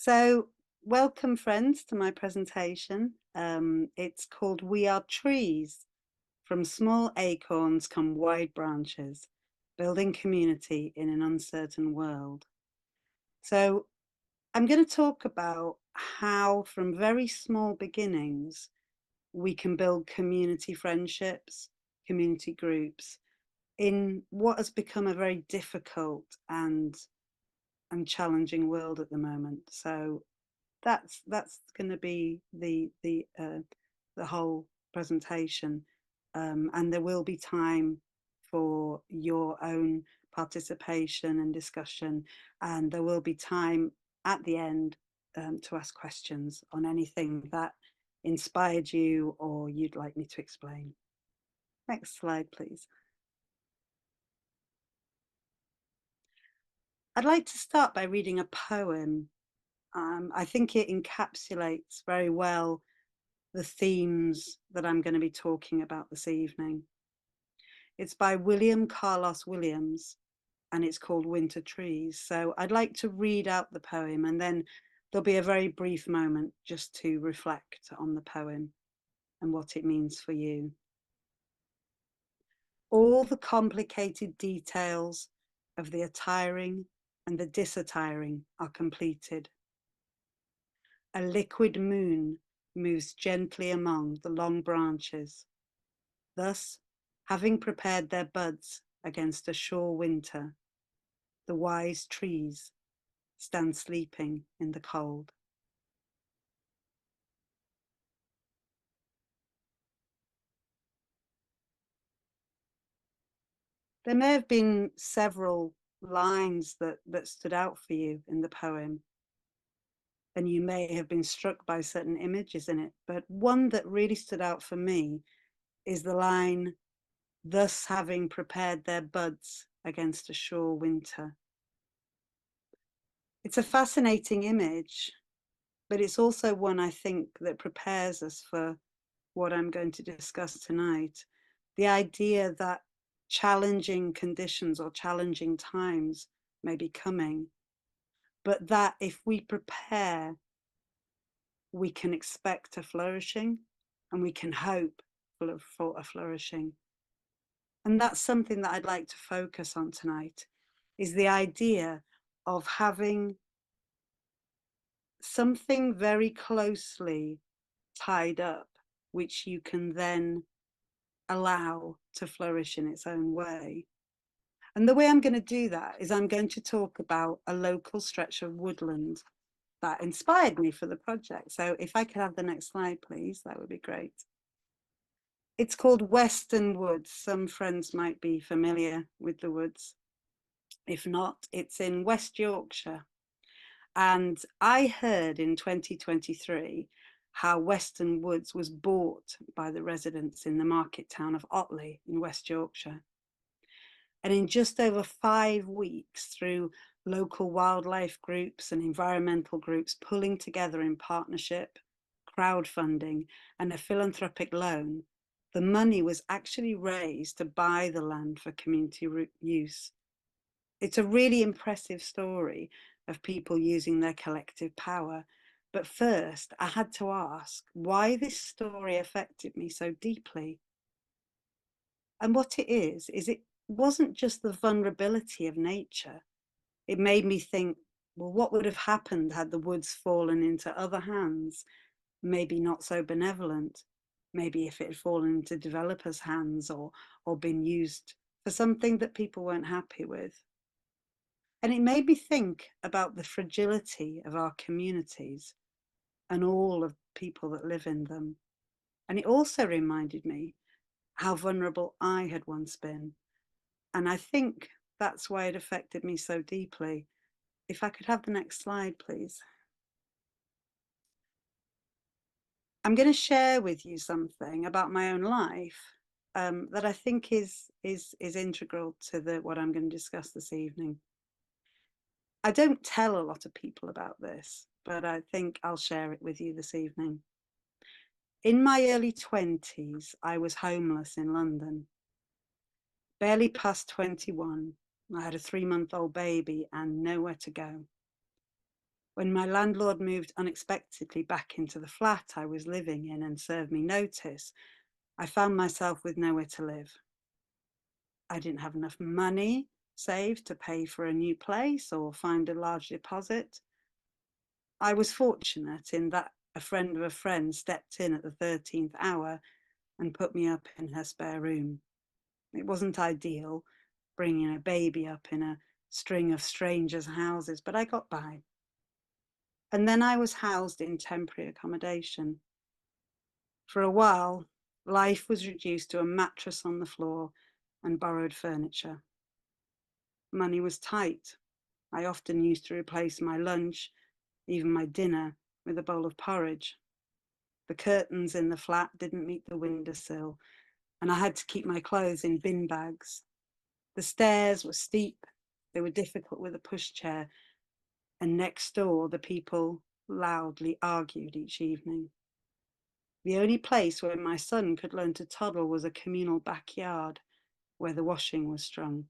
So, welcome, friends, to my presentation. It's called We Are Trees. From small acorns come wide branches, building community in an uncertain world. So, I'm going to talk about how, from very small beginnings, we can build community friendships, community groups in what has become a very difficult and challenging world at the moment. So that's going to be the whole presentation, and there will be time for your own participation and discussion, and there will be time at the end to ask questions on anything that inspired you or you'd like me to explain. Next slide, please. I'd like to start by reading a poem. I think it encapsulates very well the themes that I'm going to be talking about this evening. It's by William Carlos Williams, and it's called Winter Trees. So I'd like to read out the poem, and then there'll be a very brief moment just to reflect on the poem and what it means for you. All the complicated details of the attiring and the disattiring are completed. A liquid moon moves gently among the long branches. Thus, having prepared their buds against a sure winter, the wise trees stand sleeping in the cold. There may have been several lines that stood out for you in the poem, and you may have been struck by certain images in it, but one that really stood out for me is the line, thus having prepared their buds against a sure winter. It's a fascinating image, but it's also one I think that prepares us for what I'm going to discuss tonight. The idea that challenging conditions or challenging times may be coming, but that if we prepare, we can expect a flourishing and we can hope for a flourishing. And that's something that I'd like to focus on tonight, is the idea of having something very closely tied up, which you can then allow to flourish in its own way. And the way I'm going to do that is I'm going to talk about a local stretch of woodland that inspired me for the project. So if I could have the next slide, please, that would be great. It's called Western Woods. Some friends might be familiar with the woods. If not, it's in West Yorkshire. And I heard in 2023 how Western Woods was bought by the residents in the market town of Otley in West Yorkshire. And in just over 5 weeks, through local wildlife groups and environmental groups pulling together in partnership, crowdfunding, and a philanthropic loan, the money was actually raised to buy the land for community use. It's a really impressive story of people using their collective power. But first, I had to ask why this story affected me so deeply. And what it is it wasn't just the vulnerability of nature. It made me think, well, what would have happened had the woods fallen into other hands, maybe not so benevolent, maybe if it had fallen into developers' hands or been used for something that people weren't happy with. And it made me think about the fragility of our communities and all of people that live in them. And it also reminded me how vulnerable I had once been. And I think that's why it affected me so deeply. If I could have the next slide, please. I'm going to share with you something about my own life that I think is integral to what I'm going to discuss this evening. I don't tell a lot of people about this, but I think I'll share it with you this evening. In my early 20s, I was homeless in London. Barely past 21, I had a 3-month-old baby and nowhere to go. When my landlord moved unexpectedly back into the flat I was living in and served me notice, I found myself with nowhere to live. I didn't have enough money saved to pay for a new place or find a large deposit. I was fortunate in that a friend of a friend stepped in at the 13th hour and put me up in her spare room. It wasn't ideal, bringing a baby up in a string of strangers' houses, but I got by. And then I was housed in temporary accommodation. For a while, life was reduced to a mattress on the floor and borrowed furniture. Money was tight. I often used to replace my lunch, even my dinner, with a bowl of porridge. The curtains in the flat didn't meet the windowsill, and I had to keep my clothes in bin bags. The stairs were steep, they were difficult with a pushchair, and next door the people loudly argued each evening. The only place where my son could learn to toddle was a communal backyard where the washing was strung.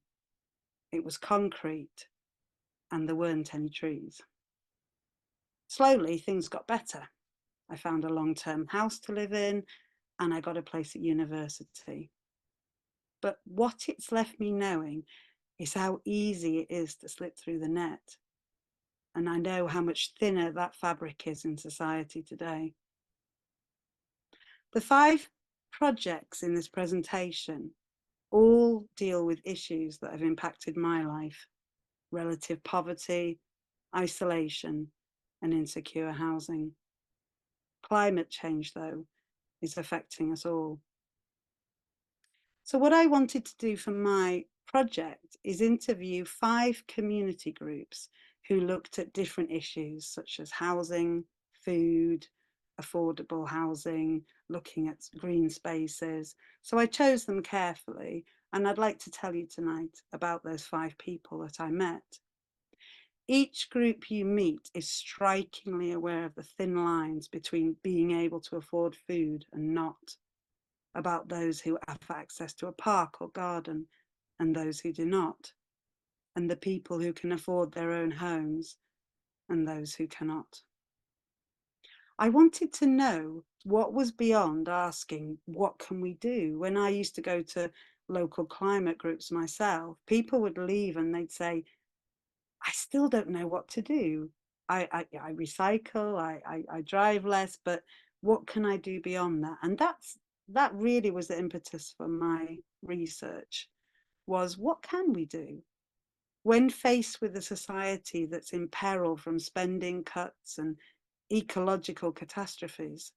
It was concrete and there weren't any trees. Slowly, things got better. I found a long-term house to live in and I got a place at university. But what it's left me knowing is how easy it is to slip through the net. And I know how much thinner that fabric is in society today. The 5 projects in this presentation all deal with issues that have impacted my life: relative poverty, isolation, and insecure housing. Climate change, though, is affecting us all. So what I wanted to do for my project is interview 5 community groups who looked at different issues such as housing, food, affordable housing, looking at green spaces. So I chose them carefully, and I'd like to tell you tonight about those 5 people that I met. Each group you meet is strikingly aware of the thin lines between being able to afford food and not, about those who have access to a park or garden and those who do not, and the people who can afford their own homes and those who cannot. I wanted to know what was beyond asking, what can we do? When I used to go to local climate groups myself, people would leave and they'd say, I still don't know what to do. I recycle, I drive less, but what can I do beyond that? And that really was the impetus for my research, was what can we do? When faced with a society that's in peril from spending cuts and ecological catastrophes,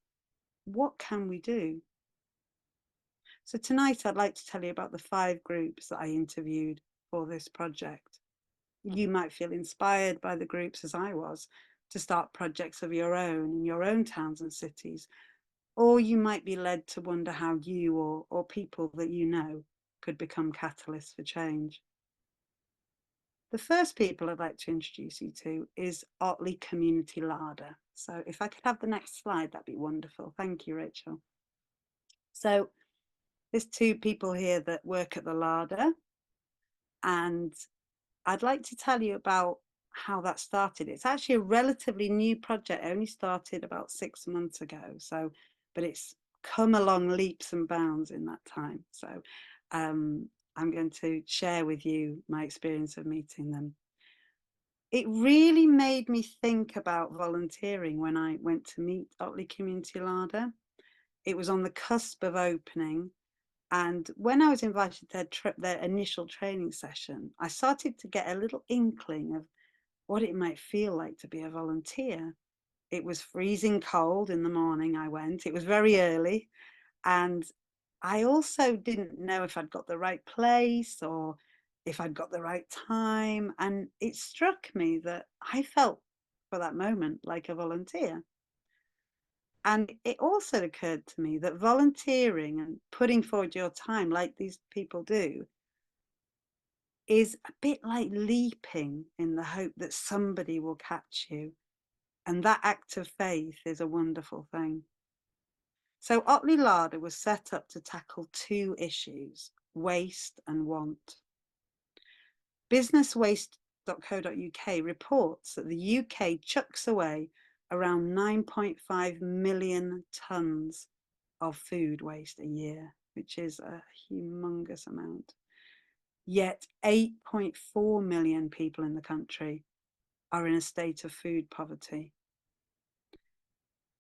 what can we do? So tonight I'd like to tell you about the 5 groups that I interviewed for this project. You might feel inspired by the groups as I was to start projects of your own in your own towns and cities, or you might be led to wonder how you or people that you know could become catalysts for change. The first people I'd like to introduce you to is Otley Community Larder. So if I could have the next slide, that'd be wonderful. Thank you, Rachel. So there's 2 people here that work at the larder, and I'd like to tell you about how that started. It's actually a relatively new project. It only started about 6 months ago. So, but it's come along leaps and bounds in that time. So I'm going to share with you my experience of meeting them. It really made me think about volunteering when I went to meet Otley Community Larder. It was on the cusp of opening. And when I was invited to their initial training session, I started to get a little inkling of what it might feel like to be a volunteer. It was freezing cold in the morning I went. It was very early. And I also didn't know if I'd got the right place or if I'd got the right time. And it struck me that I felt for that moment like a volunteer. And it also occurred to me that volunteering and putting forward your time like these people do is a bit like leaping in the hope that somebody will catch you. And that act of faith is a wonderful thing. So Otley Larder was set up to tackle 2 issues: waste and want. Business waste reports that the UK chucks away around 9.5 million tonnes of food waste a year, which is a humongous amount. Yet 8.4 million people in the country are in a state of food poverty.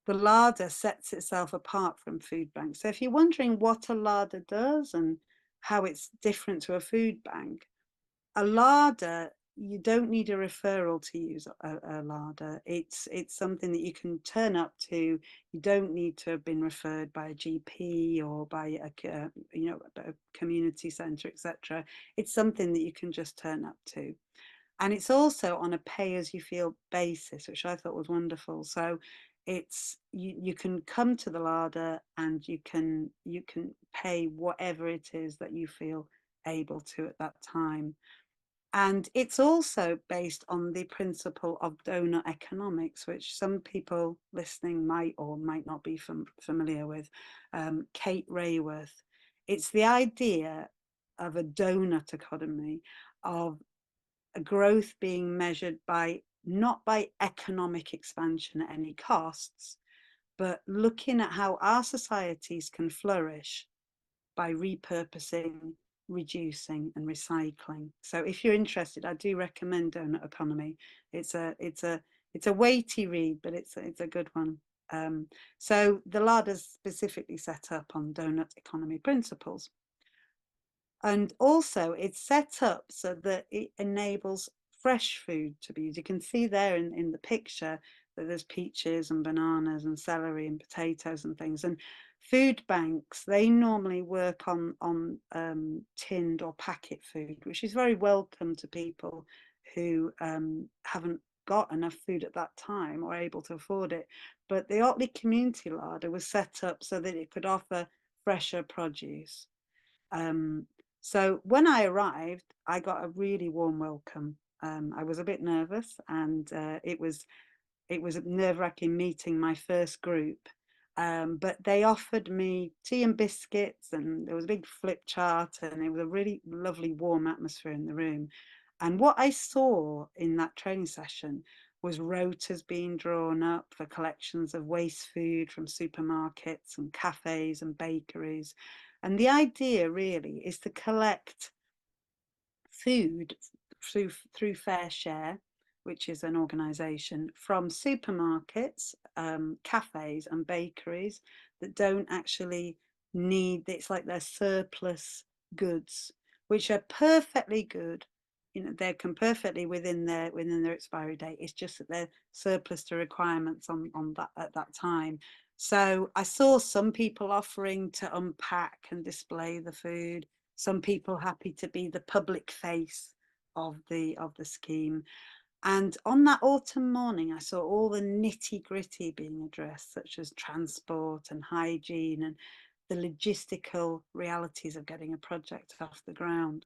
The larder sets itself apart from food banks. So if you're wondering what a larder does and how it's different to a food bank, a larder, you don't need a referral to use a larder. It's something that you can turn up to. You don't need to have been referred by a GP or by a community centre, etc. It's something that you can just turn up to. And it's also on a pay as you feel basis, which I thought was wonderful. So it's you can come to the larder and you can pay whatever it is that you feel able to at that time. And it's also based on the principle of donor economics, which some people listening might or might not be familiar with. Kate Rayworth. It's the idea of a donut economy, of a growth being measured by not by economic expansion at any costs, but looking at how our societies can flourish by repurposing, reducing and recycling. So if you're interested, I do recommend Donut Economy. It's a weighty read, but it's a good one. So the larder's specifically set up on donut economy principles. And also it's set up so that it enables fresh food to be used. You can see there in the picture that there's peaches and bananas and celery and potatoes and things. And food banks, they normally work on tinned or packet food, which is very welcome to people who haven't got enough food at that time or able to afford it. But the Otley Community Larder was set up so that it could offer fresher produce. So when I arrived, I got a really warm welcome. I was a bit nervous, and it was nerve-wracking meeting my first group. But they offered me tea and biscuits, and there was a big flip chart, and it was a really lovely warm atmosphere in the room. And what I saw in that training session was rotas being drawn up for collections of waste food from supermarkets and cafes and bakeries. And the idea really is to collect food through Fair Share, which is an organisation, from supermarkets, cafes and bakeries that don't actually need, it's like they're surplus goods, which are perfectly good. You know, they can perfectly within their expiry date. It's just that they're surplus to requirements on that at that time. So I saw some people offering to unpack and display the food, some people happy to be the public face of the scheme. And on that autumn morning, I saw all the nitty gritty being addressed, such as transport and hygiene and the logistical realities of getting a project off the ground.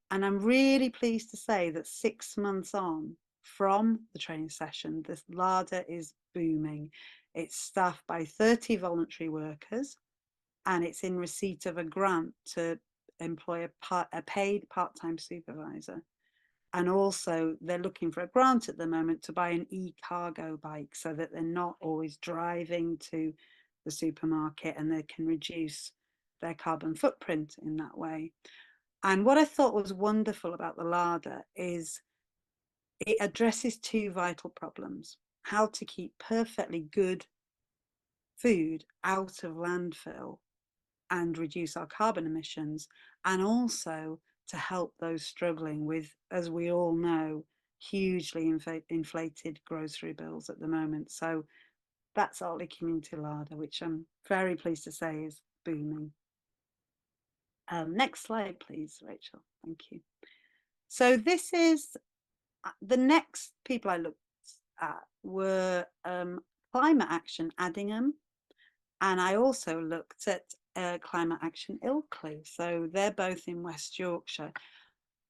And I'm really pleased to say that 6 months on from the training session, this larder is booming. It's staffed by 30 voluntary workers, and it's in receipt of a grant to employ a paid part-time supervisor. And also they're looking for a grant at the moment to buy an e-cargo bike so that they're not always driving to the supermarket, and they can reduce their carbon footprint in that way. And what I thought was wonderful about the larder is it addresses two vital problems: how to keep perfectly good food out of landfill and reduce our carbon emissions, and also to help those struggling with, as we all know, hugely inflated grocery bills at the moment. So that's Otley Community Larder, which I'm very pleased to say is booming. Next slide, please, Rachel. Thank you. So this is the next people I looked at were Climate Action Addingham, and I also looked at Climate Action Ilkley. So they're both in West Yorkshire.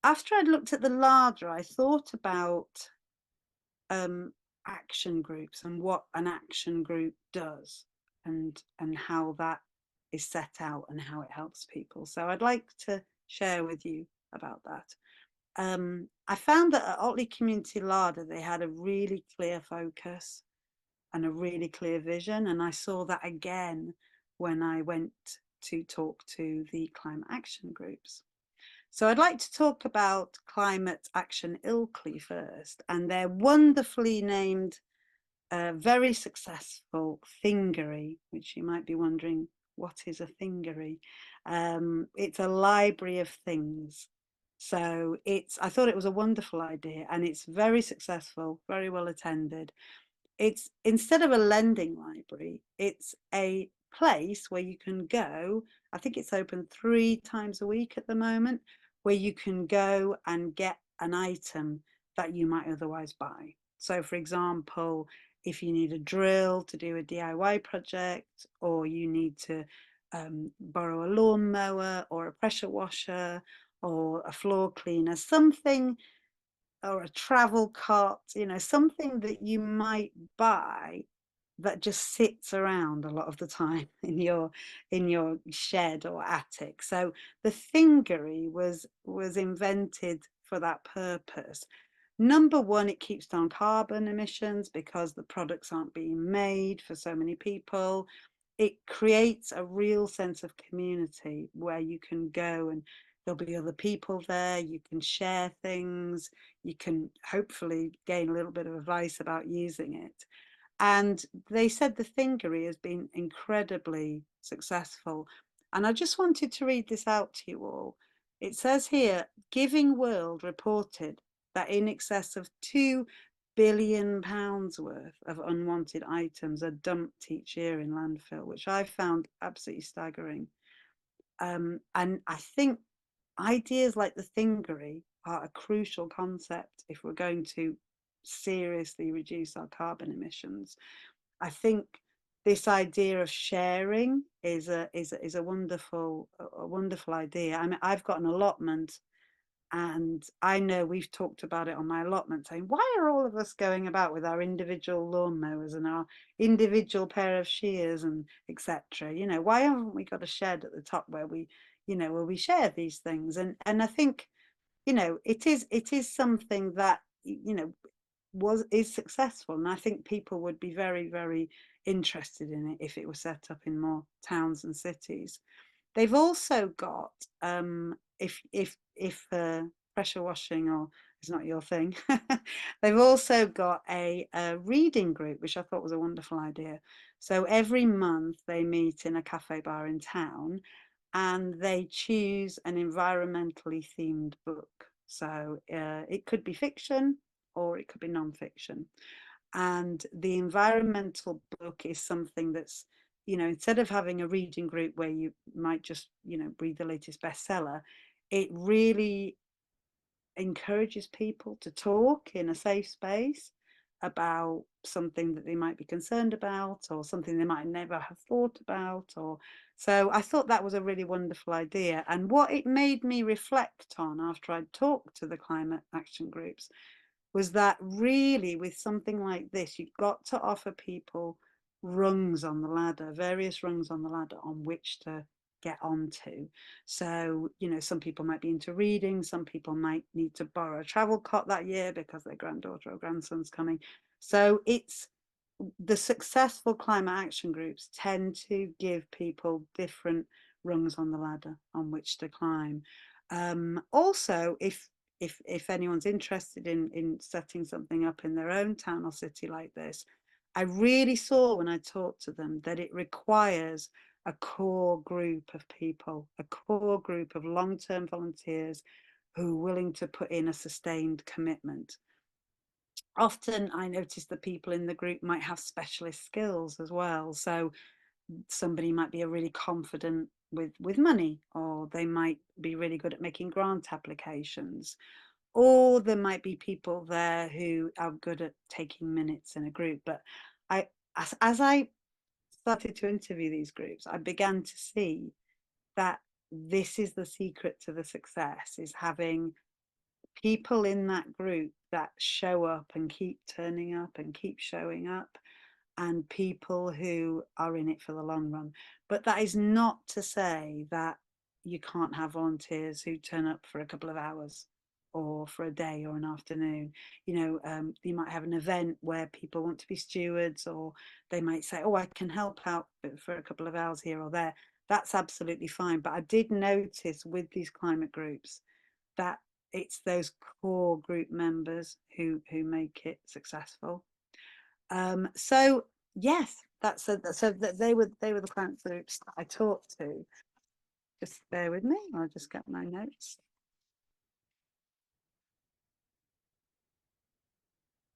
After I'd looked at the larder, I thought about action groups and what an action group does, and how that is set out and how it helps people. So I'd like to share with you about that. I found that at Otley Community Larder, they had a really clear focus and a really clear vision. And I saw that again when I went to talk to the climate action groups. So I'd like to talk about Climate Action Ilkley first, and their wonderfully named, very successful Thingery, which you might be wondering, what is a Thingery? It's a library of things. So I thought it was a wonderful idea, and it's very successful, very well attended. It's, instead of a lending library, it's a place where you can go. I think it's open 3 times a week at the moment, where you can go and get an item that you might otherwise buy. So for example, if you need a drill to do a DIY project, or you need to borrow a lawnmower or a pressure washer or a floor cleaner, something, or a travel cart, something that you might buy that just sits around a lot of the time in your shed or attic. So the Thingery was invented for that purpose. Number one, it keeps down carbon emissions because the products aren't being made for so many people. It creates a real sense of community where you can go and there'll be other people there. You can share things. You can hopefully gain a little bit of advice about using it. And they said the Thingery has been incredibly successful. And I just wanted to read this out to you all. It says here, Giving World reported that in excess of £2 billion worth of unwanted items are dumped each year in landfill, which I found absolutely staggering. And I think ideas like the Thingery are a crucial concept if we're going to seriously reduce our carbon emissions. I think this idea of sharing is a wonderful idea. I mean, I've got an allotment, and I know we've talked about it on my allotment, saying, why are all of us going about with our individual lawnmowers and our individual pair of shears and etc.? Why haven't we got a shed at the top where we share these things? And I think, it is something that, is successful, and I think people would be very, very interested in it if it was set up in more towns and cities. They've also got, if pressure washing or is not your thing, they've also got a reading group, which I thought was a wonderful idea. So every month they meet in a cafe bar in town, and they choose an environmentally themed book. So it could be fiction or it could be non-fiction. And the environmental book is something that's, instead of having a reading group where you might just, read the latest bestseller, it really encourages people to talk in a safe space about something that they might be concerned about, or something they might never have thought about. Or so I thought that was a really wonderful idea. And what it made me reflect on after I'd talked to the climate action groups was that really, with something like this, you've got to offer people rungs on the ladder, various rungs on the ladder on which to get onto. So, some people might be into reading, some people might need to borrow a travel cot that year because their granddaughter or grandson's coming. So it's the successful climate action groups tend to give people different rungs on the ladder on which to climb. Also, if anyone's interested in setting something up in their own town or city like this, I really saw when I talked to them that it requires a core group of people, a core group of long-term volunteers who are willing to put in a sustained commitment. Often I notice that people in the group might have specialist skills as well. So somebody might be a really confident with money, or they might be really good at making grant applications, or there might be people there who are good at taking minutes in a group. But as I started to interview these groups, I began to see that this is the secret to the success, is having people in that group that show up and keep turning up and keep showing up, and people who are in it for the long run. But that is not to say that you can't have volunteers who turn up for a couple of hours. or for a day or an afternoon. You know, you might have an event where people want to be stewards, or they might say, oh, I can help out for a couple of hours here or there. That's absolutely fine. But I did notice with these climate groups that it's those core group members who make it successful. So yes, so that they were the climate groups that I talked to. Just bear with me, I'll just get my notes.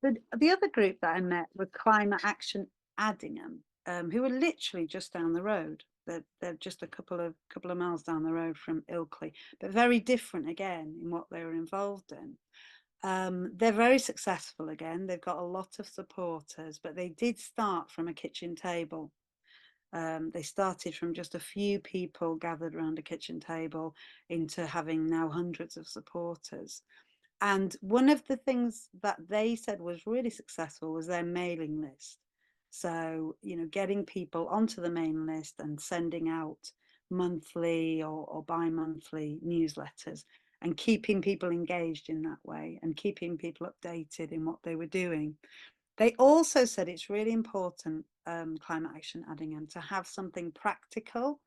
The other group that I met were Climate Action Addingham, who are literally just down the road. They're just a couple of miles down the road from Ilkley, but very different again in what they were involved in. They're very successful again. They've got a lot of supporters, but they did start from a kitchen table. They started from just a few people gathered around a kitchen table into having now hundreds of supporters. And one of the things that they said was really successful was their mailing list. So, you know, getting people onto the mailing list and sending out monthly or bi-monthly newsletters and keeping people engaged in that way and keeping people updated in what they were doing. They also said it's really important, Climate Action Addingham, to have something practical.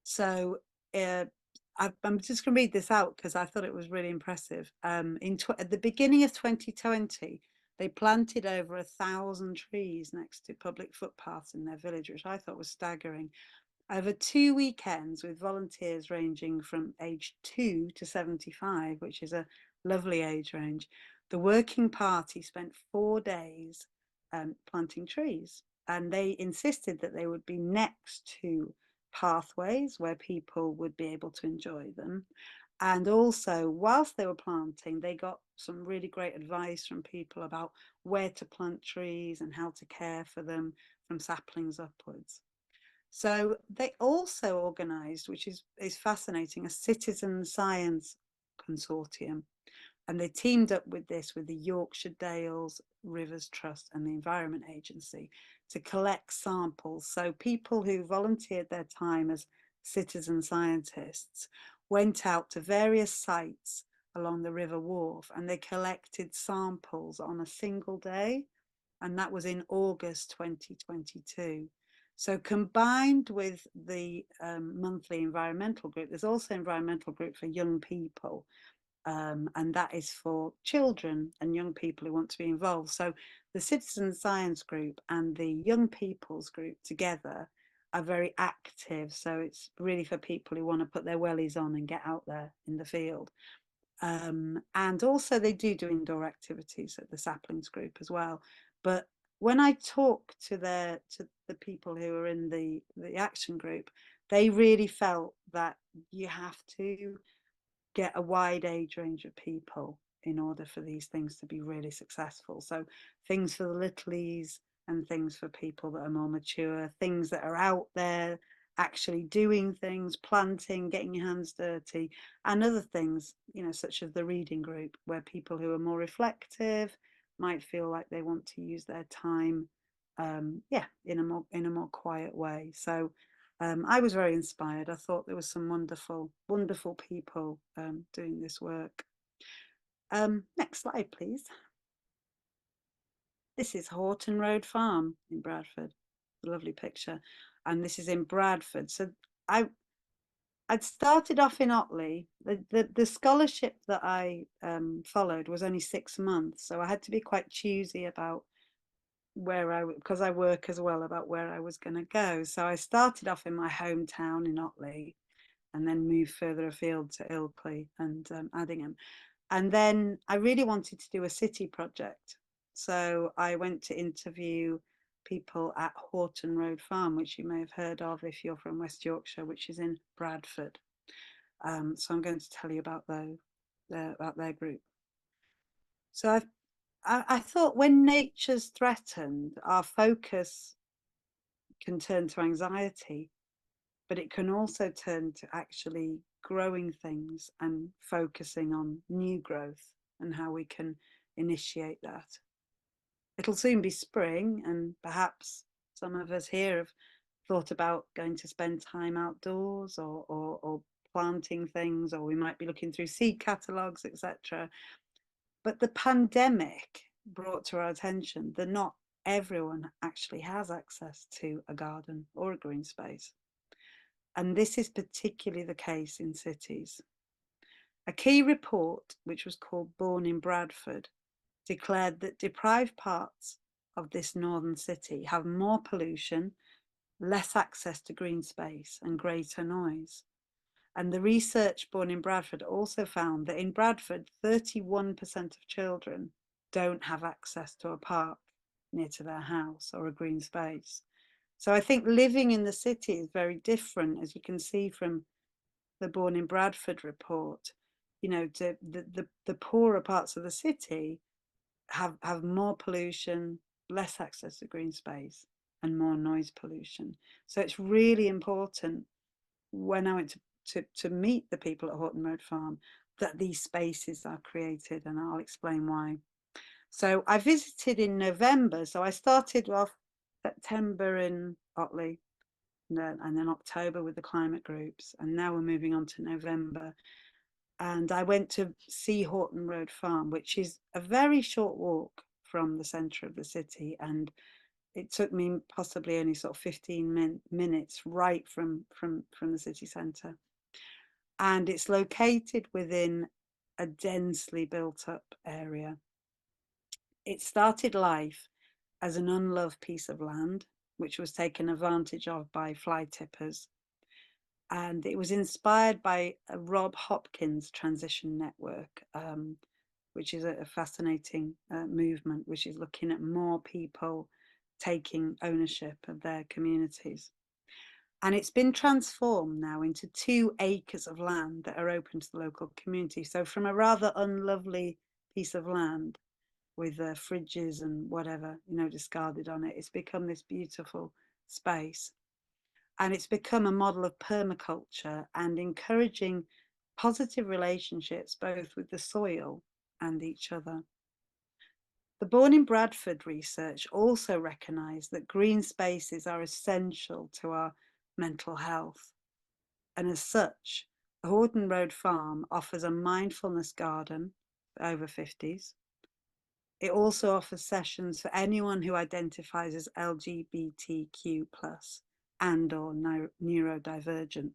So I'm just going to read this out because I thought it was really impressive. At the beginning of 2020, they planted over 1,000 trees next to public footpaths in their village, which I thought was staggering. Over 2 weekends with volunteers ranging from age 2 to 75, which is a lovely age range, the working party spent 4 days planting trees. And they insisted that they would be next to pathways where people would be able to enjoy them. And also, whilst they were planting, they got some really great advice from people about where to plant trees and how to care for them from saplings upwards. So they also organised, which is fascinating, a citizen science consortium. And they teamed up with this with the Yorkshire Dales Rivers Trust and the Environment Agency to collect samples. So people who volunteered their time as citizen scientists went out to various sites along the River Wharfe and they collected samples on a single day. And that was in August 2022. So combined with the monthly environmental group, there's also an environmental group for young people. And that is for children and young people who want to be involved. So the citizen science group and the young people's group together are very active. So it's really for people who want to put their wellies on and get out there in the field. And also they do indoor activities at the saplings group as well. But when I talk to the people who are in the action group, they really felt that you have to get a wide age range of people in order for these things to be really successful. So things for the littlies and things for people that are more mature, things that are out there actually doing things, planting, getting your hands dirty, and other things, you know, such as the reading group, where people who are more reflective might feel like they want to use their time, in a more quiet way. So I was very inspired. I thought there was some wonderful people doing this work. Next slide, please. This is Horton Road Farm in Bradford. A lovely picture. And this is in Bradford. So I'd started off in Otley. The scholarship that I followed was only 6 months. So I had to be quite choosy about because I work as well, about where I was going to go. So I started off in my hometown in Otley and then moved further afield to Ilkley and Addingham. And then I really wanted to do a city project. So I went to interview people at Horton Road Farm, which you may have heard of if you're from West Yorkshire, which is in Bradford. So I'm going to tell you about their group. So I thought when nature's threatened, our focus can turn to anxiety, but it can also turn to actually growing things and focusing on new growth and how we can initiate that. It'll soon be spring, and perhaps some of us here have thought about going to spend time outdoors or planting things, or we might be looking through seed catalogues, etc. But the pandemic brought to our attention that not everyone actually has access to a garden or a green space. And this is particularly the case in cities. A key report, which was called Born in Bradford, declared that deprived parts of this northern city have more pollution, less access to green space, and greater noise. And the research Born in Bradford also found that in Bradford, 31% of children don't have access to a park near to their house or a green space. So I think living in the city is very different, as you can see from the Born in Bradford report. You know, the poorer parts of the city have more pollution, less access to green space, and more noise pollution. So it's really important when I went to meet the people at Horton Road Farm that these spaces are created, and I'll explain why. So I visited in November. So I started off September in Otley, and then October with the climate groups, and now we're moving on to November. And I went to see Horton Road Farm, which is a very short walk from the centre of the city, and it took me possibly only sort of 15 minutes right from the city centre. And it's located within a densely built up area. It started life as an unloved piece of land, which was taken advantage of by fly tippers. And it was inspired by a Rob Hopkins transition network, which is a fascinating movement, which is looking at more people taking ownership of their communities. And it's been transformed now into 2 acres of land that are open to the local community. So from a rather unlovely piece of land with fridges and whatever, you know, discarded on it, it's become this beautiful space. And it's become a model of permaculture and encouraging positive relationships both with the soil and each other. The Born in Bradford research also recognised that green spaces are essential to our mental health. And as such, the Horton Road Farm offers a mindfulness garden for over 50s. It also offers sessions for anyone who identifies as LGBTQ+ and or neurodivergent.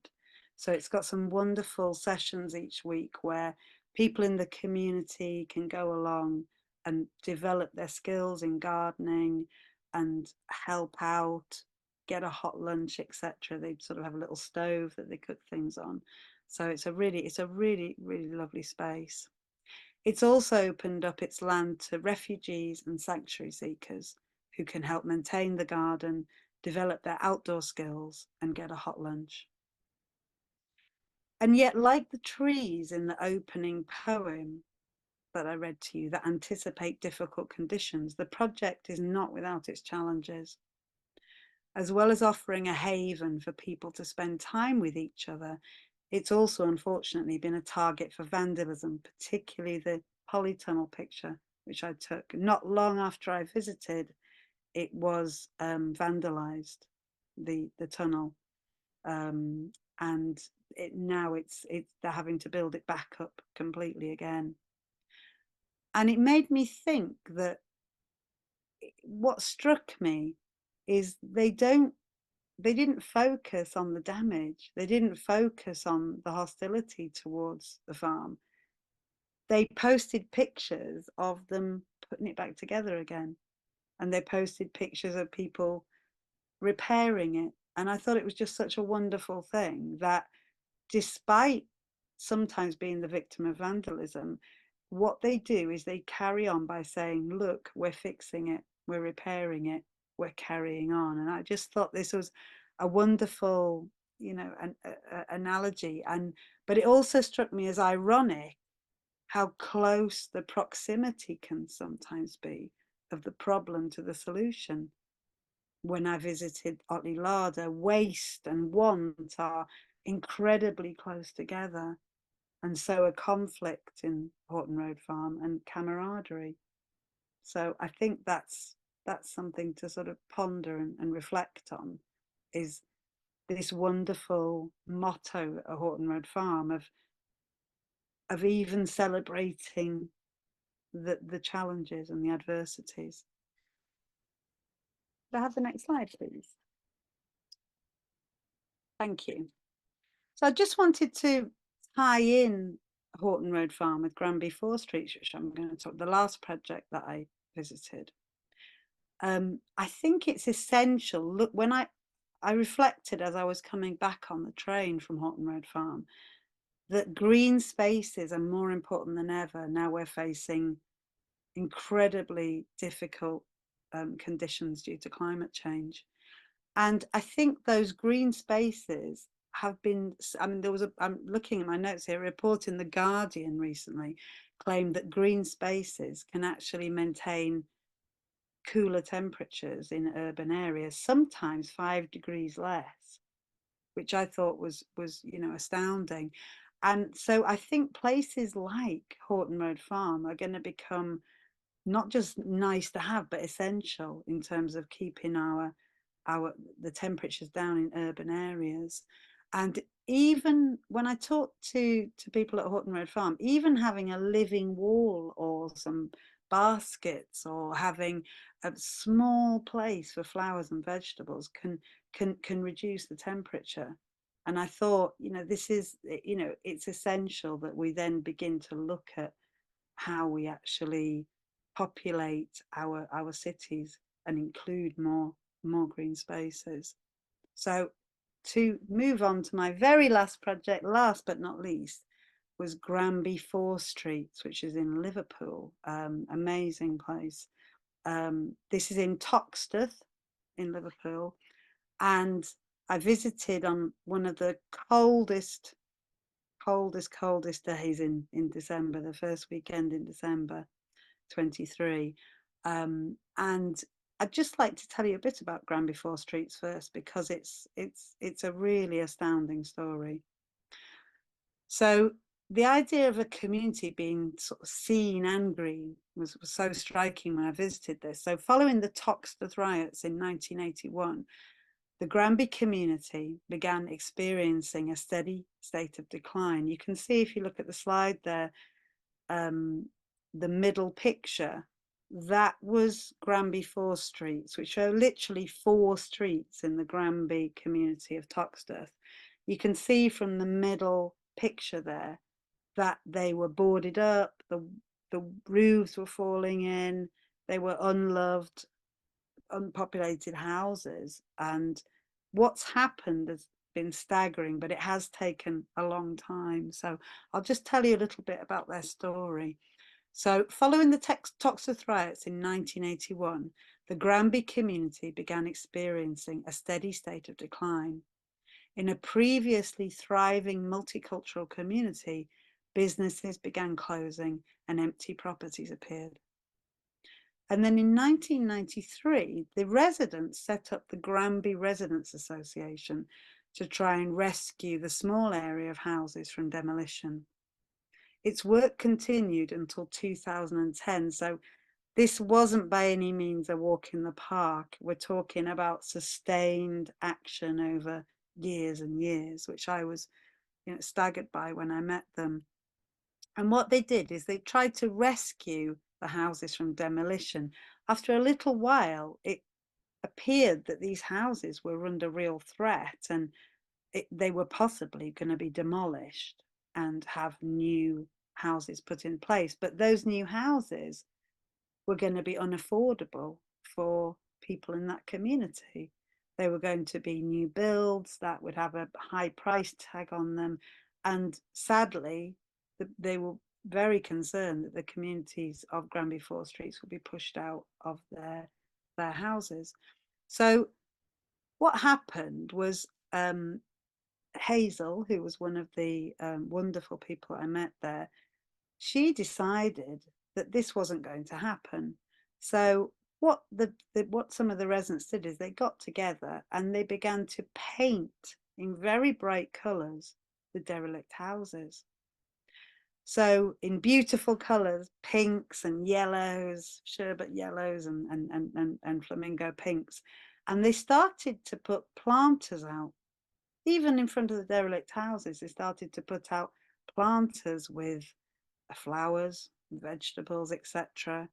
So it's got some wonderful sessions each week where people in the community can go along and develop their skills in gardening and help out, get a hot lunch, etc. They sort of have a little stove that they cook things on. So it's a really, really lovely space. It's also opened up its land to refugees and sanctuary seekers who can help maintain the garden, develop their outdoor skills, and get a hot lunch. And yet, like the trees in the opening poem that I read to you that anticipate difficult conditions, the project is not without its challenges. As well as offering a haven for people to spend time with each other, it's also unfortunately been a target for vandalism, particularly the polytunnel picture, which I took not long after I visited. It was vandalized, the tunnel, and now they're having to build it back up completely again. And it made me think that what struck me is they didn't focus on the damage. They didn't focus on the hostility towards the farm. They posted pictures of them putting it back together again. And they posted pictures of people repairing it. And I thought it was just such a wonderful thing that despite sometimes being the victim of vandalism, what they do is they carry on by saying, look, we're fixing it, we're repairing it, we're carrying on. And I just thought this was a wonderful, you know, analogy. But it also struck me as ironic how close the proximity can sometimes be of the problem to the solution. When I visited Otley Larder, waste and want are incredibly close together, and so a conflict in Horton Road Farm and camaraderie. So I think that's something to sort of ponder and reflect on, is this wonderful motto at Horton Road Farm of even celebrating the challenges and the adversities. Could I have the next slide, please? Thank you. So I just wanted to tie in Horton Road Farm with Granby 4 Streets, which I'm going to talk, the last project that I visited. I think it's essential. Look, when I reflected as I was coming back on the train from Horton Road Farm, that green spaces are more important than ever. Now we're facing incredibly difficult conditions due to climate change. And I think those green spaces have been, I mean, there was I'm looking at my notes here, a report in The Guardian recently claimed that green spaces can actually maintain cooler temperatures in urban areas, sometimes 5 degrees less, which I thought was astounding. And so I think places like Horton Road Farm are going to become not just nice to have, but essential in terms of keeping the temperatures down in urban areas. And even when I talk to people at Horton Road Farm, even having a living wall or some baskets or having a small place for flowers and vegetables can reduce the temperature. And I thought, this is, it's essential that we then begin to look at how we actually populate our cities and include more green spaces. So to move on to my very last project, last but not least, was Granby 4 Streets, which is in Liverpool. Amazing place. This is in Toxteth in Liverpool, and I visited on one of the coldest days in December, the first weekend in December 23. And I'd just like to tell you a bit about Granby 4 Streets first, because it's a really astounding story. So the idea of a community being sort of seen and green was so striking when I visited this. So following the Toxteth riots in 1981, the Granby community began experiencing a steady state of decline. You can see, if you look at the slide there, the middle picture, that was Granby 4 Streets, which are literally 4 streets in the Granby community of Toxteth. You can see from the middle picture there that they were boarded up, the roofs were falling in, they were unloved, unpopulated houses. And what's happened has been staggering, but it has taken a long time. So I'll just tell you a little bit about their story. So following the Toxteth riots in 1981, the Granby community began experiencing a steady state of decline. In a previously thriving multicultural community, businesses began closing and empty properties appeared. And then in 1993, the residents set up the Granby Residents Association to try and rescue the small area of houses from demolition. Its work continued until 2010. So this wasn't by any means a walk in the park. We're talking about sustained action over years and years, which I was staggered by when I met them. And what they did is they tried to rescue the houses from demolition. After a little while, it appeared that these houses were under real threat, and they were possibly going to be demolished and have new houses put in place. But those new houses were going to be unaffordable for people in that community. They were going to be new builds that would have a high price tag on them. And sadly, they were very concerned that the communities of Granby 4 Streets would be pushed out of their houses. So what happened was Hazel, who was one of the wonderful people I met there, she decided that this wasn't going to happen. So what some of the residents did is they got together and they began to paint in very bright colours the derelict houses. So in beautiful colours, pinks and yellows, sherbet yellows and flamingo pinks. And they started to put planters out even in front of the derelict houses, they started to put out planters with flowers, vegetables, etc.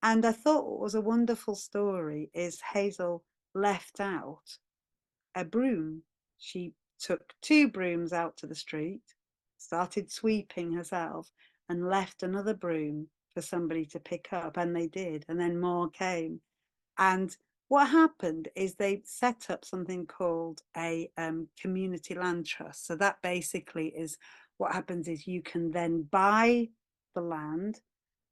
And I thought what was a wonderful story is Hazel left out a broom. She took 2 brooms out to the street, started sweeping herself, and left another broom for somebody to pick up. And they did. And then more came. And what happened is they set up something called a community land trust. So that basically is what happens is you can then buy the land,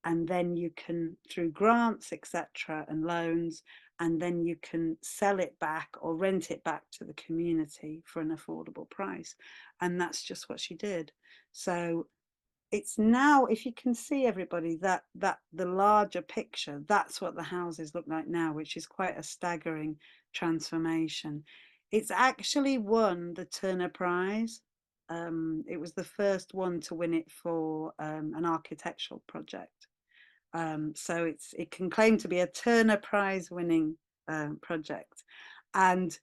and then you can, through grants, etc., and loans, and then you can sell it back or rent it back to the community for an affordable price. And that's just what she did. So it's now, if you can see, everybody, that the larger picture, that's what the houses look like now, which is quite a staggering transformation. It's actually won the Turner Prize. It was the first one to win it for an architectural project. So it can claim to be a Turner Prize winning project. And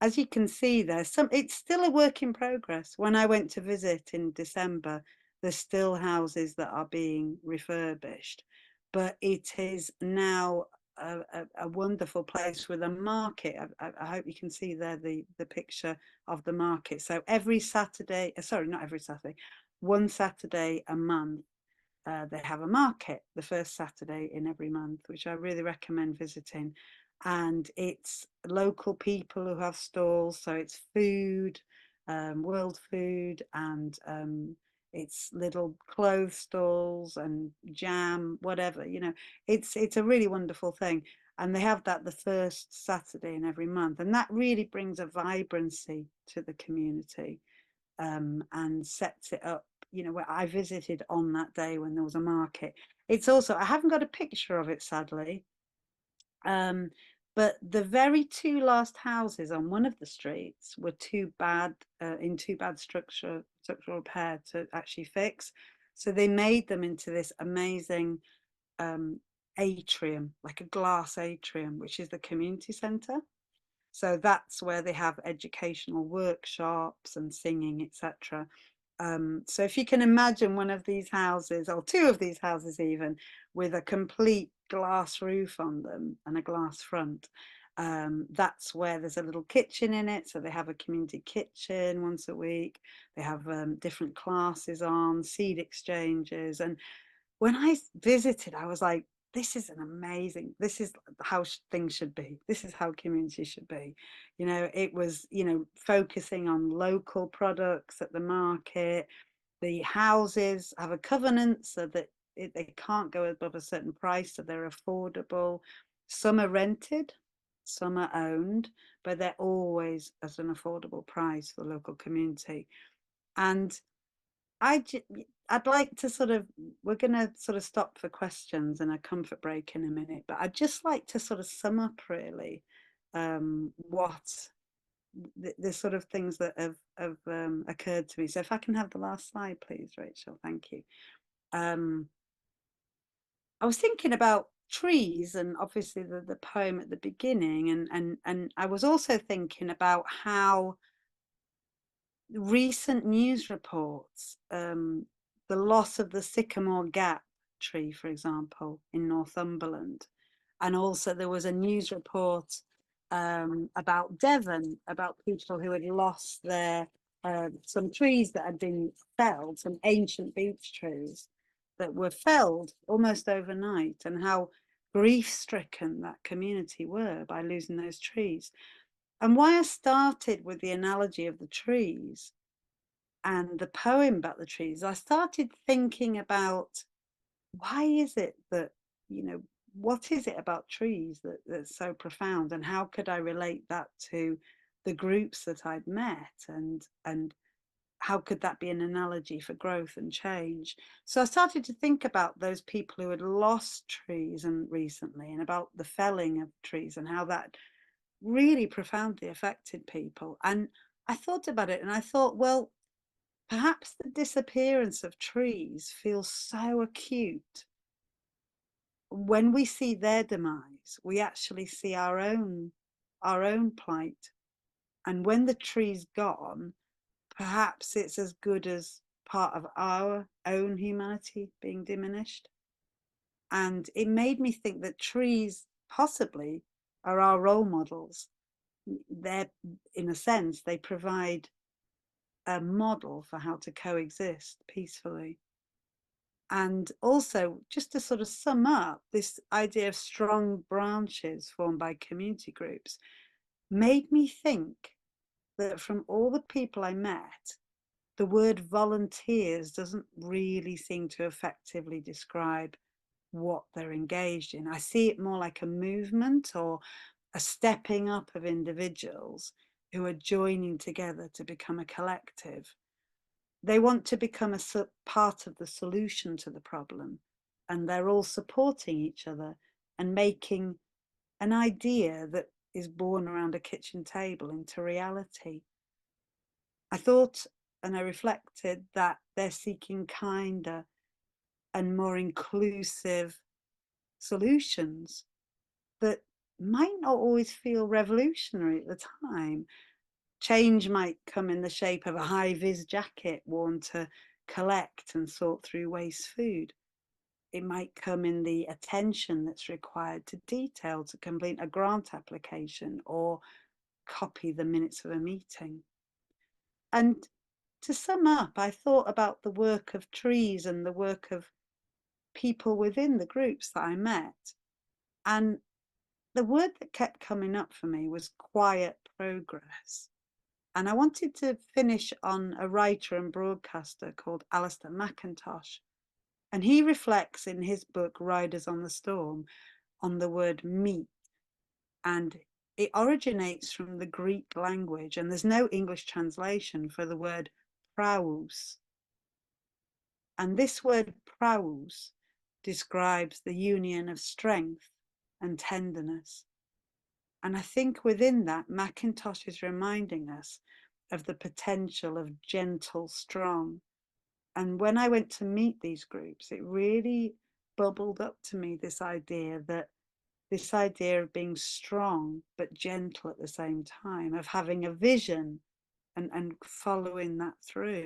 as you can see there, it's still a work in progress. When I went to visit in December, there's still houses that are being refurbished, but it is now a wonderful place with a market. I hope you can see there the picture of the market. So every Saturday, sorry, not every Saturday, one Saturday a month, they have a market the first Saturday in every month, which I really recommend visiting. And it's local people who have stalls, so it's food, world food, and it's little clothes stalls and jam, whatever, you know. It's a really wonderful thing. And they have that the first Saturday in every month, and that really brings a vibrancy to the community, and sets it up, you know, where I visited on that day when there was a market. It's also, I haven't got a picture of it, sadly, but the very 2 last houses on one of the streets were too bad, in too bad structural repair to actually fix. So they made them into this amazing atrium, like a glass atrium, which is the community centre. So that's where they have educational workshops and singing, etc. So if you can imagine one of these houses, or 2 of these houses even, with a complete glass roof on them and a glass front, that's where there's a little kitchen in it. So they have a community kitchen once a week. They have different classes on, seed exchanges. And when I visited, I was like, this is an amazing, this is how things should be. This is how community should be. You know, it was, you know, focusing on local products at the market. The houses have a covenant so that they can't go above a certain price, so they're affordable. Some are rented, some are owned, but they're always at an affordable price for the local community. And I'd like to sort of, we're going to sort of stop for questions and a comfort break in a minute, but I'd just like to sort of sum up really what the sort of things that have occurred to me. So if I can have the last slide, please, Rachel, thank you. I was thinking about trees and obviously the poem at the beginning, and I was also thinking about how recent news reports, the loss of the sycamore gap tree, for example, in Northumberland. And also there was a news report about Devon, about people who had lost their, some trees that had been felled, some ancient beech trees that were felled almost overnight, and how grief-stricken that community were by losing those trees. And why I started with the analogy of the trees and the poem about the trees, I started thinking about why is it that, you know, what is it about trees that's so profound, and how could I relate that to the groups that I'd met, and how could that be an analogy for growth and change? So I started to think about those people who had lost trees and recently, and about the felling of trees and how that really profoundly affected people. And I thought about it and I thought, well, perhaps the disappearance of trees feels so acute. When we see their demise, we actually see our own plight. And when the tree's gone, perhaps it's as good as part of our own humanity being diminished. And it made me think that trees possibly are our role models. They're, in a sense, they provide a model for how to coexist peacefully. And also, just to sort of sum up, this idea of strong branches formed by community groups made me think that from all the people I met, the word volunteers doesn't really seem to effectively describe what they're engaged in. I see it more like a movement or a stepping up of individuals who are joining together to become a collective. They want to become a part of the solution to the problem, and they're all supporting each other and making an idea that is born around a kitchen table into reality. I thought and I reflected that they're seeking kinder and more inclusive solutions that might not always feel revolutionary at the time. Change might come in the shape of a high-vis jacket worn to collect and sort through waste food. It might come in the attention that's required to detail to complete a grant application or copy the minutes of a meeting. And to sum up, I thought about the work of trees and the work of people within the groups that I met. And the word that kept coming up for me was quiet progress. And I wanted to finish on a writer and broadcaster called Alistair McIntosh. And he reflects in his book, Riders on the Storm, on the word meet. And it originates from the Greek language, and there's no English translation for the word praus. And this word praus describes the union of strength and tenderness. And I think within that, McIntosh is reminding us of the potential of gentle, strong. And when I went to meet these groups, it really bubbled up to me this idea of being strong but gentle at the same time, of having a vision and following that through.